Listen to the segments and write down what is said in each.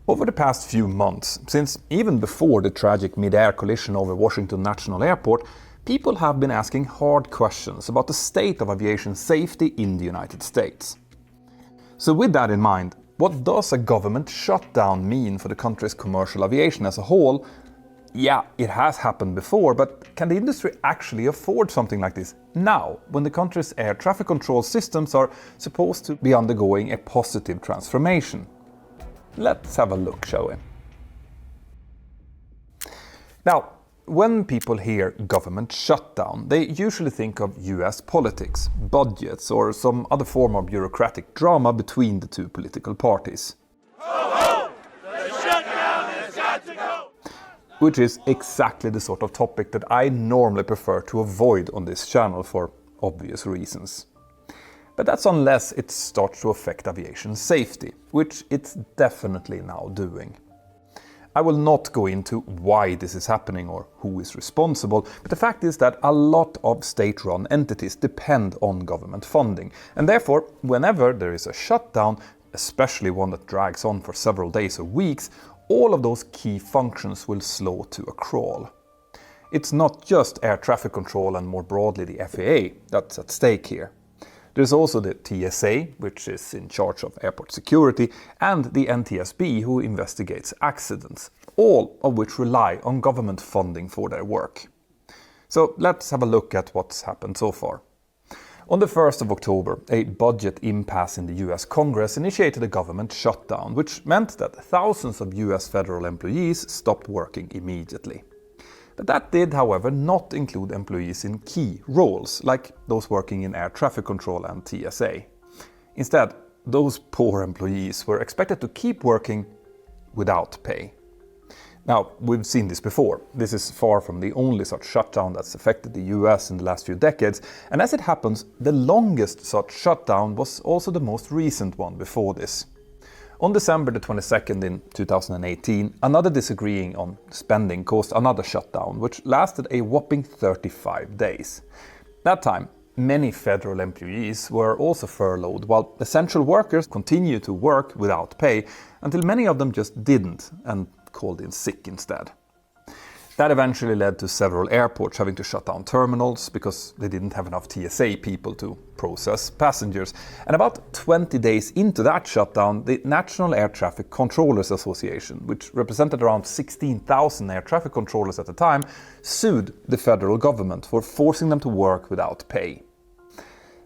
Over the past few months, since even before the tragic mid-air collision over Washington National Airport, people have been asking hard questions about the state of aviation safety in the United States. So with that in mind, what does a government shutdown mean for the country's commercial aviation as a whole? Yeah, it has happened before, but can the industry actually afford something like this now, when the country's air traffic control systems are supposed to be undergoing a positive transformation? Let's have a look, shall we? Now, when people hear government shutdown, they usually think of US politics, budgets, or some other form of bureaucratic drama between the two political parties. Ho, ho! The shutdown has got to go! Which is exactly the sort of topic that I normally prefer to avoid on this channel for obvious reasons. But that's unless it starts to affect aviation safety, which it's definitely now doing. I will not go into why this is happening or who is responsible, but the fact is that a lot of state-run entities depend on government funding, and therefore, whenever there is a shutdown, especially one that drags on for several days or weeks, all of those key functions will slow to a crawl. It's not just air traffic control and more broadly the FAA that's at stake here. There's also the TSA, which is in charge of airport security, and the NTSB, who investigates accidents, all of which rely on government funding for their work. So let's have a look at what's happened so far. On the 1st of October, a budget impasse in the US Congress initiated a government shutdown, which meant that thousands of US federal employees stopped working immediately. But that did, however, not include employees in key roles, like those working in air traffic control and TSA. Instead, those poor employees were expected to keep working without pay. Now, we've seen this before. This is far from the only such shutdown that's affected the US in the last few decades, and as it happens, the longest such shutdown was also the most recent one before this. On December the 22nd in 2018, another disagreeing on spending caused another shutdown, which lasted a whopping 35 days. That time, many federal employees were also furloughed, while essential workers continued to work without pay, until many of them just didn't and called in sick instead. That eventually led to several airports having to shut down terminals because they didn't have enough TSA people to process passengers. And about 20 days into that shutdown, the National Air Traffic Controllers Association, which represented around 16,000 air traffic controllers at the time, sued the federal government for forcing them to work without pay.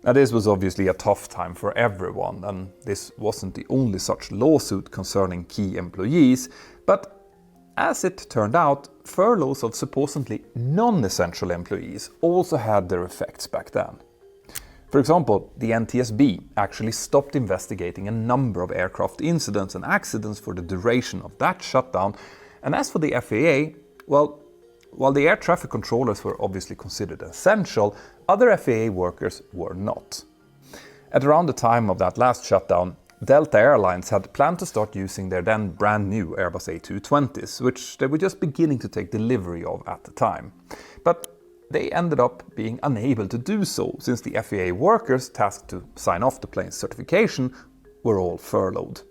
Now, this was obviously a tough time for everyone, and this wasn't the only such lawsuit concerning key employees, but as it turned out, furloughs of supposedly non-essential employees also had their effects back then. For example, the NTSB actually stopped investigating a number of aircraft incidents and accidents for the duration of that shutdown, and as for the FAA, well, while the air traffic controllers were obviously considered essential, other FAA workers were not. At around the time of that last shutdown, Delta Airlines had planned to start using their then brand new Airbus A220s, which they were just beginning to take delivery of at the time. But they ended up being unable to do so, since the FAA workers tasked to sign off the plane's certification were all furloughed.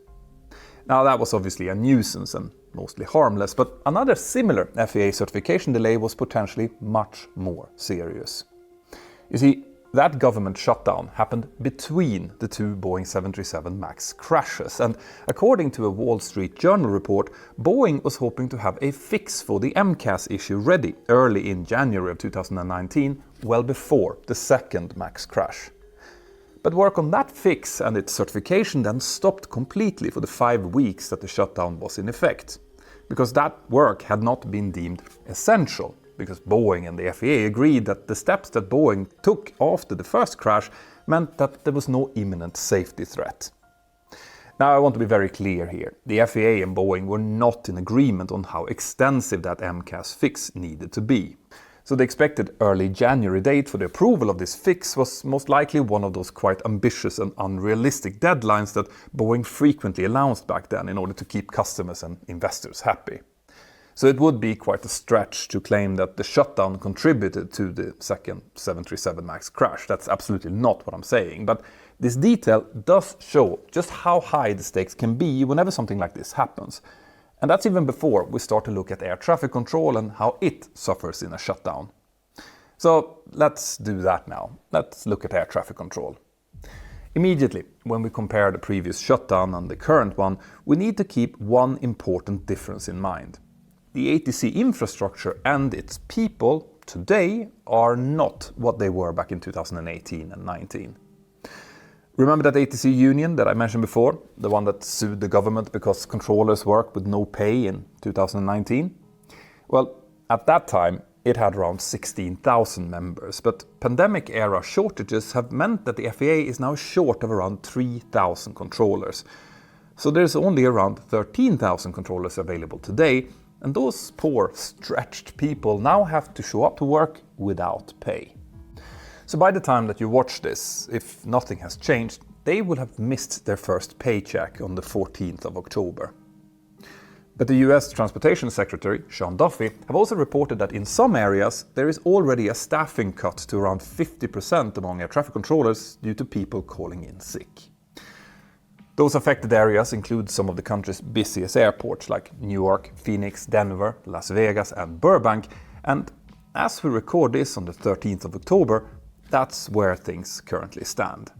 Now, that was obviously a nuisance and mostly harmless, but another similar FAA certification delay was potentially much more serious. You see, that government shutdown happened between the two Boeing 737 MAX crashes, and according to a Wall Street Journal report, Boeing was hoping to have a fix for the MCAS issue ready early in January of 2019, well before the second MAX crash. But work on that fix and its certification then stopped completely for the 5 weeks that the shutdown was in effect, because that work had not been deemed essential, because Boeing and the FAA agreed that the steps that Boeing took after the first crash meant that there was no imminent safety threat. Now, I want to be very clear here. The FAA and Boeing were not in agreement on how extensive that MCAS fix needed to be. So the expected early January date for the approval of this fix was most likely one of those quite ambitious and unrealistic deadlines that Boeing frequently announced back then in order to keep customers and investors happy. So it would be quite a stretch to claim that the shutdown contributed to the second 737 MAX crash. That's absolutely not what I'm saying. But This detail does show just how high the stakes can be whenever something like this happens. And that's even before we start to look at air traffic control and how it suffers in a shutdown. So let's do that now. Let's look at air traffic control. Immediately, when we compare the previous shutdown and the current one, we need to keep one important difference in mind. The ATC infrastructure and its people today are not what they were back in 2018 and 19. Remember that ATC union that I mentioned before, the one that sued the government because controllers worked with no pay in 2019? Well, at that time, it had around 16,000 members, but pandemic-era shortages have meant that the FAA is now short of around 3,000 controllers. So there's only around 13,000 controllers available today, and those poor, stretched people now have to show up to work without pay. So by the time that you watch this, if nothing has changed, they will have missed their first paycheck on the 14th of October. But the US Transportation Secretary, Sean Duffy, have also reported that in some areas there is already a staffing cut to around 50% among air traffic controllers due to people calling in sick. Those affected areas include some of the country's busiest airports like New York, Phoenix, Denver, Las Vegas and Burbank, and as we record this on the 13th of October, that's where things currently stand.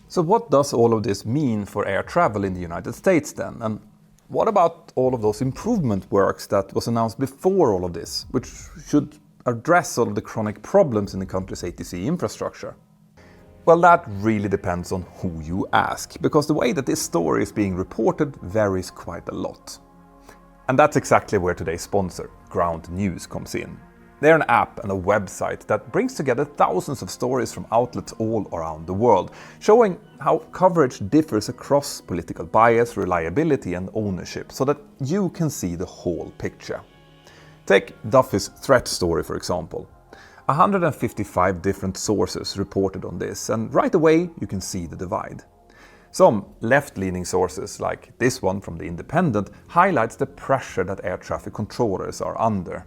So what does all of this mean for air travel in the United States then? And what about all of those improvement works that was announced before all of this, which should address all of the chronic problems in the country's ATC infrastructure? Well, that really depends on who you ask, because the way that this story is being reported varies quite a lot. And that's exactly where today's sponsor, Ground News, comes in. They're an app and a website that brings together thousands of stories from outlets all around the world, showing how coverage differs across political bias, reliability and ownership, so that you can see the whole picture. Take Duffy's threat story, for example. 155 different sources reported on this, and right away you can see the divide. Some left-leaning sources, like this one from The Independent, highlights the pressure that air traffic controllers are under,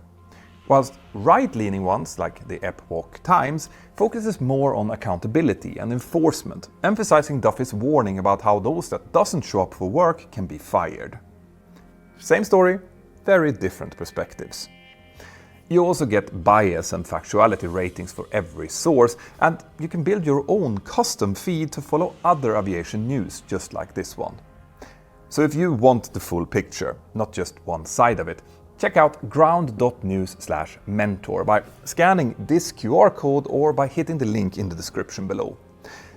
whilst right-leaning ones, like the Epoch Times, focuses more on accountability and enforcement, emphasizing Duffy's warning about how those that doesn't show up for work can be fired. Same story, very different perspectives. You also get bias and factuality ratings for every source, and you can build your own custom feed to follow other aviation news just like this one. So if you want the full picture, not just one side of it, check out ground.news/mentor by scanning this QR code or by hitting the link in the description below.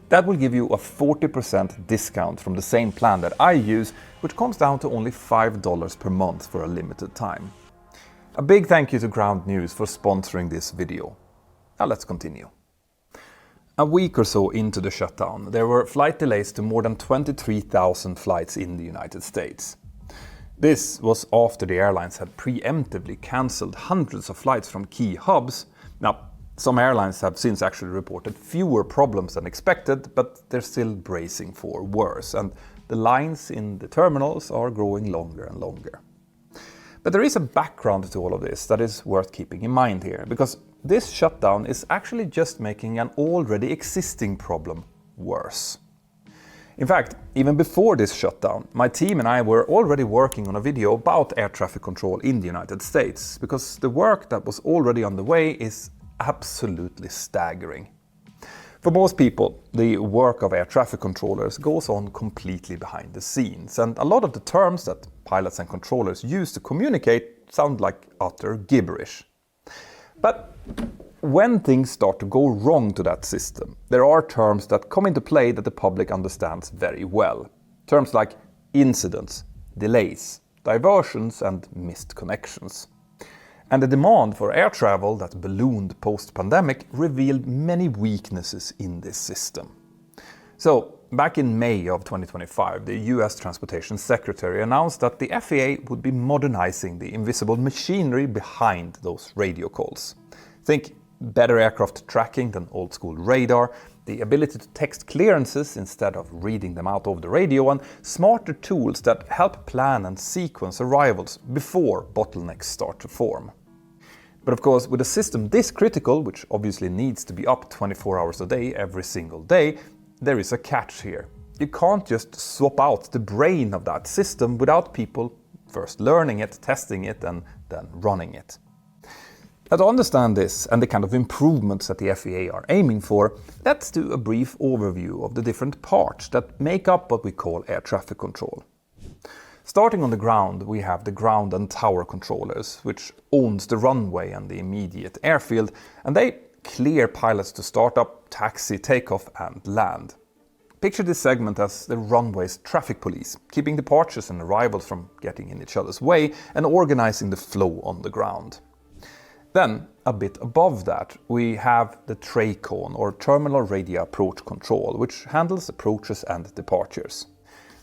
That will give you a 40% discount from the same plan that I use, which comes down to only $5 per month for a limited time. A big thank you to Ground News for sponsoring this video. Now let's continue. A week or so into the shutdown, there were flight delays to more than 23,000 flights in the United States. This was after the airlines had preemptively cancelled hundreds of flights from key hubs. Now, some airlines have since actually reported fewer problems than expected, but they're still bracing for worse, and the lines in the terminals are growing longer and longer. But there is a background to all of this that is worth keeping in mind here, because this shutdown is actually just making an already existing problem worse. In fact, even before this shutdown, my team and I were already working on a video about air traffic control in the United States, because the work that was already underway is absolutely staggering. For most people, the work of air traffic controllers goes on completely behind the scenes, and a lot of the terms that pilots and controllers use to communicate sound like utter gibberish. But when things start to go wrong to that system, there are terms that come into play that the public understands very well. Terms like incidents, delays, diversions and missed connections. And the demand for air travel that ballooned post-pandemic revealed many weaknesses in this system. So, back in May of 2025, the US Transportation Secretary announced that the FAA would be modernizing the invisible machinery behind those radio calls. Think better aircraft tracking than old-school radar, the ability to text clearances instead of reading them out over the radio, and smarter tools that help plan and sequence arrivals before bottlenecks start to form. But of course, with a system this critical, which obviously needs to be up 24 hours a day every single day, there is a catch here. You can't just swap out the brain of that system without people first learning it, testing it, and then running it. Now, to understand this and the kind of improvements that the FAA are aiming for, let's do a brief overview of the different parts that make up what we call air traffic control. Starting on the ground, we have the ground and tower controllers, which owns the runway and the immediate airfield, and they clear pilots to start up, taxi, takeoff, and land. Picture this segment as the runway's traffic police, keeping departures and arrivals from getting in each other's way and organizing the flow on the ground. Then, a bit above that, we have the TRACON, or Terminal Radio Approach Control, which handles approaches and departures.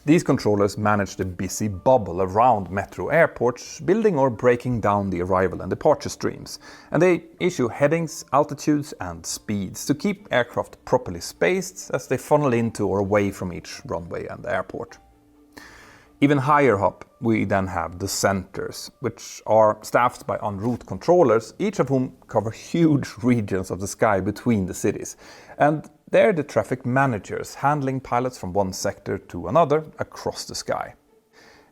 These controllers manage the busy bubble around metro airports, building or breaking down the arrival and departure streams, and they issue headings, altitudes and speeds to keep aircraft properly spaced as they funnel into or away from each runway and airport. Even higher up, we then have the centers, which are staffed by en route controllers, each of whom cover huge regions of the sky between the cities. And they're the traffic managers, handling pilots from one sector to another across the sky.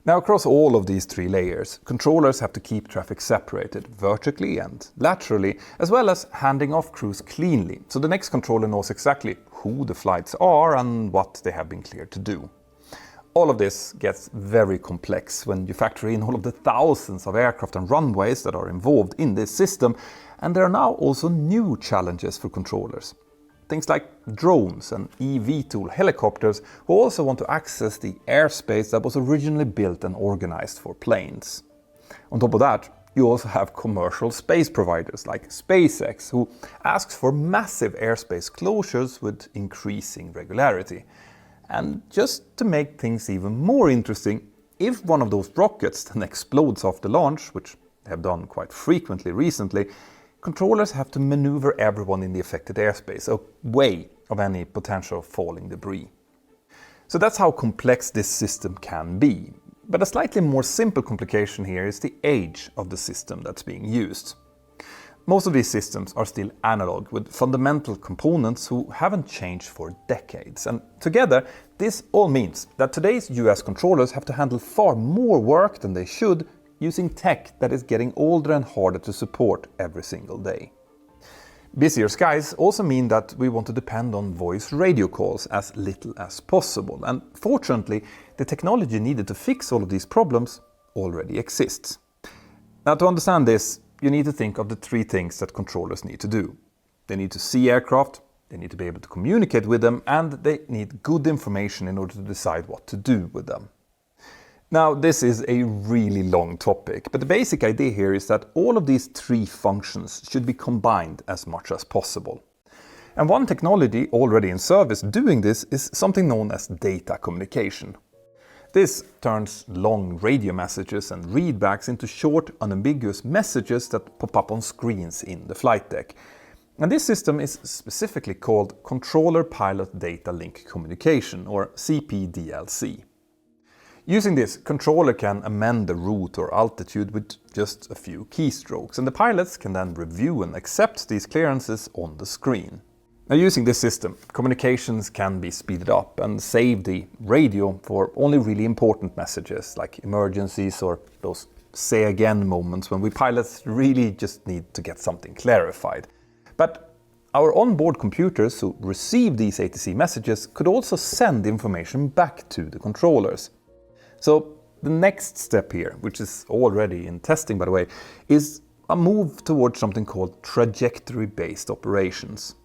Now, across all of these three layers, controllers have to keep traffic separated vertically and laterally, as well as handing off crews cleanly, so the next controller knows exactly who the flights are and what they have been cleared to do. All of this gets very complex when you factor in all of the thousands of aircraft and runways that are involved in this system, and there are now also new challenges for controllers. Things like drones and eVTOL helicopters who also want to access the airspace that was originally built and organized for planes. On top of that, you also have commercial space providers like SpaceX who asks for massive airspace closures with increasing regularity. And just to make things even more interesting, if one of those rockets then explodes after launch, which they have done quite frequently recently, controllers have to maneuver everyone in the affected airspace away of any potential falling debris. So that's how complex this system can be. But a slightly more simple complication here is the age of the system that's being used. Most of these systems are still analog, with fundamental components who haven't changed for decades. And together, this all means that today's US controllers have to handle far more work than they should, using tech that is getting older and harder to support every single day. Busier skies also mean that we want to depend on voice radio calls as little as possible. And fortunately, the technology needed to fix all of these problems already exists. Now, to understand this, you need to think of the three things that controllers need to do. They need to see aircraft, they need to be able to communicate with them, and they need good information in order to decide what to do with them. Now, this is a really long topic, but the basic idea here is that all of these three functions should be combined as much as possible. And one technology already in service doing this is something known as data communication. This turns long radio messages and readbacks into short, unambiguous messages that pop up on screens in the flight deck. And this system is specifically called Controller Pilot Data Link Communication, or CPDLC. Using this, controller can amend the route or altitude with just a few keystrokes, and the pilots can then review and accept these clearances on the screen. Now, using this system, communications can be speeded up and save the radio for only really important messages like emergencies or those say again moments when we pilots really just need to get something clarified. But our onboard computers who receive these ATC messages could also send information back to the controllers. So the next step here, which is already in testing by the way, is a move towards something called trajectory-based operations.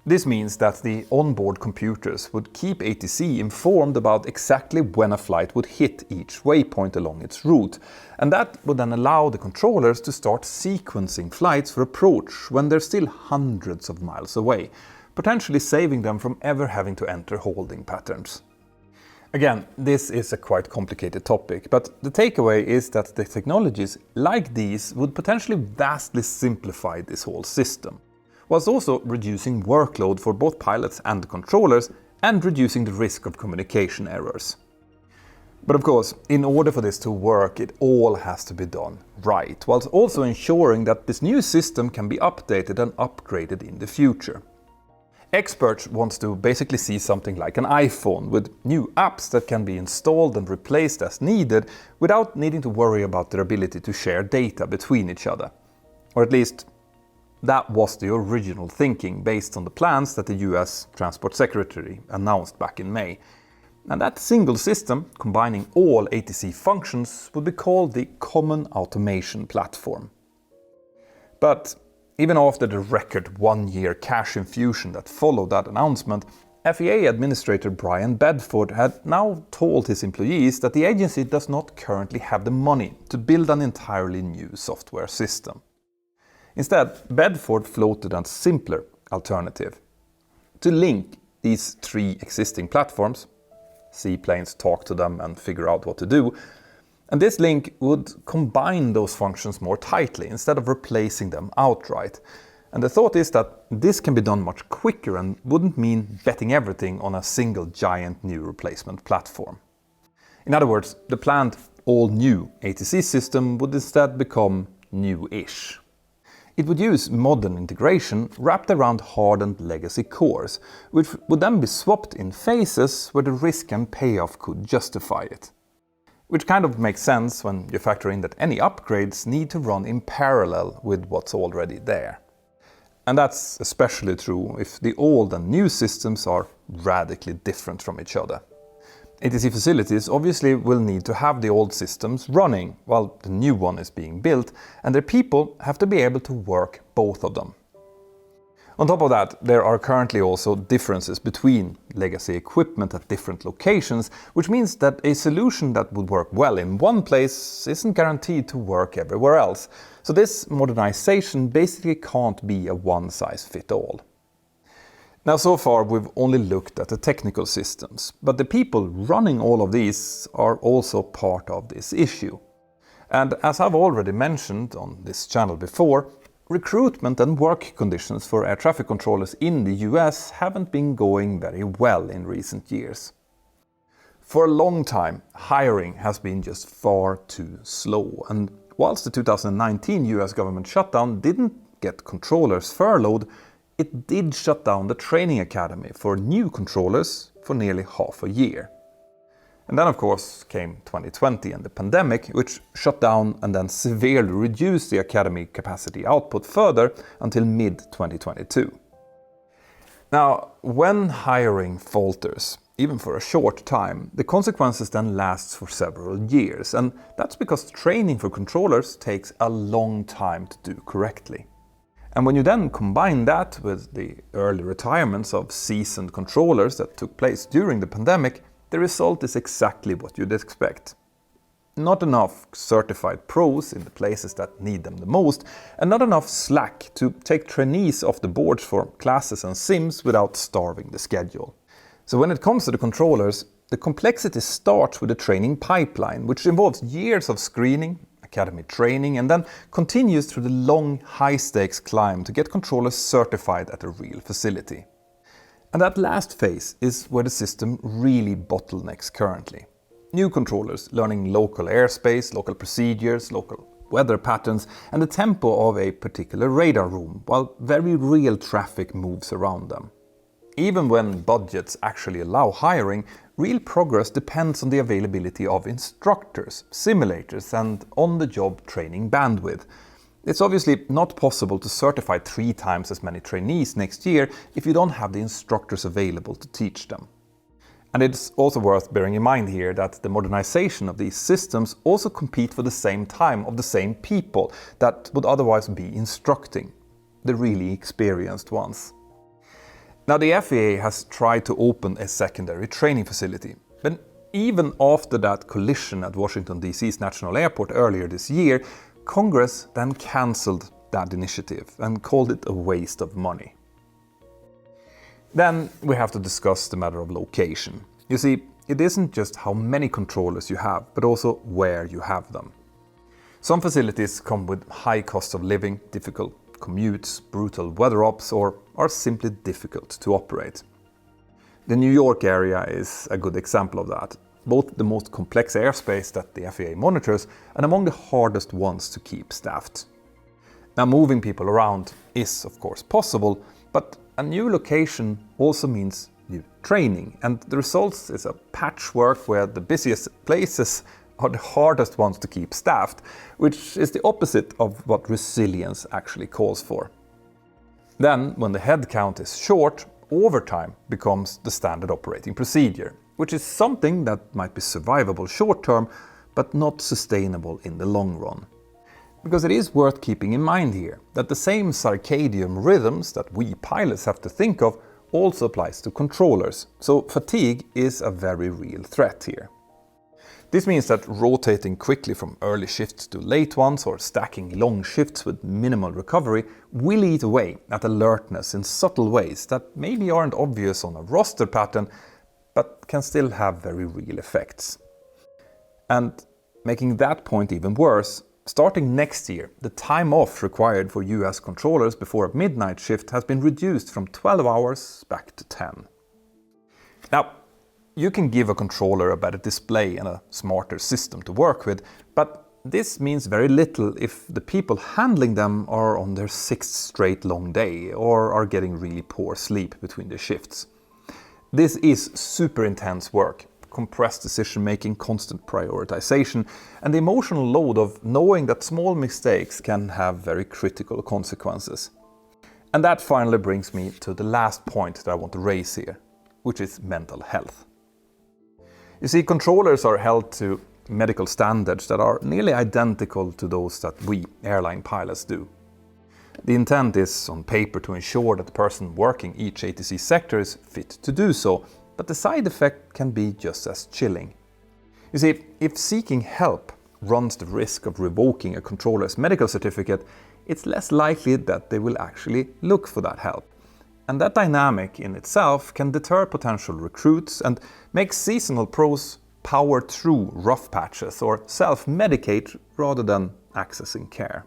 This means that the onboard computers would keep ATC informed about exactly when a flight would hit each waypoint along its route, and that would then allow the controllers to start sequencing flights for approach when they're still hundreds of miles away, potentially saving them from ever having to enter holding patterns. Again, this is a quite complicated topic, but the takeaway is that the technologies like these would potentially vastly simplify this whole system, whilst also reducing workload for both pilots and controllers and reducing the risk of communication errors. But of course, in order for this to work, it all has to be done right, whilst also ensuring that this new system can be updated and upgraded in the future. Experts want to basically see something like an iPhone with new apps that can be installed and replaced as needed without needing to worry about their ability to share data between each other. Or at least, that was the original thinking based on the plans that the US Transport Secretary announced back in May. And that single system, combining all ATC functions, would be called the Common Automation Platform. But even after the record one-year cash infusion that followed that announcement, FAA Administrator Brian Bedford had now told his employees that the agency does not currently have the money to build an entirely new software system. Instead, Bedford floated a simpler alternative: to link these three existing platforms, seaplanes talk to them and figure out what to do, and this link would combine those functions more tightly instead of replacing them outright. And the thought is that this can be done much quicker and wouldn't mean betting everything on a single giant new replacement platform. In other words, the planned all-new ATC system would instead become new-ish. It would use modern integration wrapped around hardened legacy cores, which would then be swapped in phases where the risk and payoff could justify it. Which kind of makes sense when you factor in that any upgrades need to run in parallel with what's already there. And that's especially true if the old and new systems are radically different from each other. ATC facilities obviously will need to have the old systems running while the new one is being built, and their people have to be able to work both of them. On top of that, there are currently also differences between legacy equipment at different locations, which means that a solution that would work well in one place isn't guaranteed to work everywhere else. So this modernization basically can't be a one-size-fits-all. Now, so far we've only looked at the technical systems, but the people running all of these are also part of this issue. And as I've already mentioned on this channel before, recruitment and work conditions for air traffic controllers in the US haven't been going very well in recent years. For a long time, hiring has been just far too slow, and whilst the 2019 US government shutdown didn't get controllers furloughed, it did shut down the training academy for new controllers for nearly half a year. And then of course came 2020 and the pandemic, which shut down and then severely reduced the academy capacity output further until mid-2022. Now, when hiring falters, even for a short time, the consequences then lasts for several years, and that's because training for controllers takes a long time to do correctly. And when you then combine that with the early retirements of seasoned controllers that took place during the pandemic, the result is exactly what you'd expect. Not enough certified pros in the places that need them the most, and not enough slack to take trainees off the boards for classes and sims without starving the schedule. So when it comes to the controllers, the complexity starts with the training pipeline, which involves years of screening, academy training, and then continues through the long, high-stakes climb to get controllers certified at a real facility. And that last phase is where the system really bottlenecks currently. New controllers learning local airspace, local procedures, local weather patterns, and the tempo of a particular radar room, while very real traffic moves around them. Even when budgets actually allow hiring, real progress depends on the availability of instructors, simulators, and on-the-job training bandwidth. It's obviously not possible to certify 3 times as many trainees next year if you don't have the instructors available to teach them. And it's also worth bearing in mind here that the modernization of these systems also compete for the same time of the same people that would otherwise be instructing, the really experienced ones. Now, the FAA has tried to open a secondary training facility, but even after that collision at Washington DC's National Airport earlier this year, Congress then cancelled that initiative and called it a waste of money. Then we have to discuss the matter of location. You see, it isn't just how many controllers you have, but also where you have them. Some facilities come with high cost of living, difficult commutes, brutal weather ops, or are simply difficult to operate. The New York area is a good example of that, both the most complex airspace that the FAA monitors and among the hardest ones to keep staffed. Now, moving people around is of course possible, but a new location also means new training, and the results is a patchwork where the busiest places are the hardest ones to keep staffed, which is the opposite of what resilience actually calls for. Then, when the headcount is short, overtime becomes the standard operating procedure, which is something that might be survivable short term, but not sustainable in the long run. Because it is worth keeping in mind here that the same circadian rhythms that we pilots have to think of also applies to controllers, so fatigue is a very real threat here. This means that rotating quickly from early shifts to late ones or stacking long shifts with minimal recovery will eat away at alertness in subtle ways that maybe aren't obvious on a roster pattern, but can still have very real effects. And making that point even worse, starting next year, the time off required for US controllers before a midnight shift has been reduced from 12 hours back to 10. Now, you can give a controller a better display and a smarter system to work with, but this means very little if the people handling them are on their 6th straight long day or are getting really poor sleep between their shifts. This is super intense work, compressed decision-making, constant prioritization, and the emotional load of knowing that small mistakes can have very critical consequences. And that finally brings me to the last point that I want to raise here, which is mental health. You see, controllers are held to medical standards that are nearly identical to those that we airline pilots do. The intent is on paper to ensure that the person working each ATC sector is fit to do so, but the side effect can be just as chilling. You see, if seeking help runs the risk of revoking a controller's medical certificate, it's less likely that they will actually look for that help. And that dynamic in itself can deter potential recruits and make seasonal pros power through rough patches or self-medicate rather than accessing care.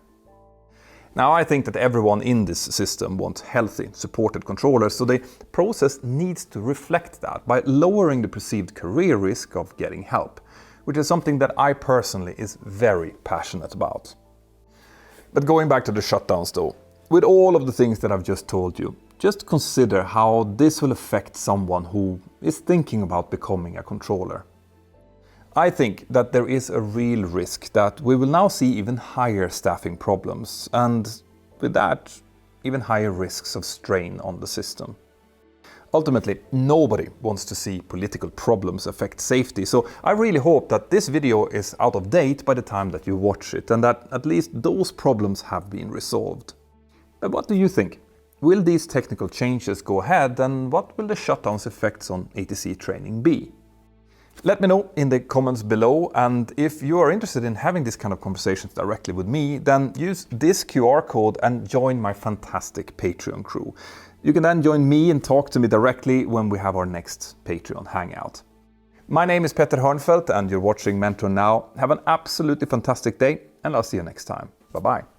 Now, I think that everyone in this system wants healthy, supported controllers, so the process needs to reflect that by lowering the perceived career risk of getting help, which is something that I personally is very passionate about. But going back to the shutdowns though, with all of the things that I've just told you, just consider how this will affect someone who is thinking about becoming a controller. I think that there is a real risk that we will now see even higher staffing problems, and with that, even higher risks of strain on the system. Ultimately, nobody wants to see political problems affect safety, so I really hope that this video is out of date by the time that you watch it, and that at least those problems have been resolved. But what do you think? Will these technical changes go ahead, and what will the shutdowns effects on ATC training be? Let me know in the comments below, and if you are interested in having this kind of conversations directly with me, then use this QR code and join my fantastic Patreon crew. You can then join me and talk to me directly when we have our next Patreon hangout. My name is Petter Hörnfeldt and you're watching Mentor Now. Have an absolutely fantastic day, and I'll see you next time. Bye bye.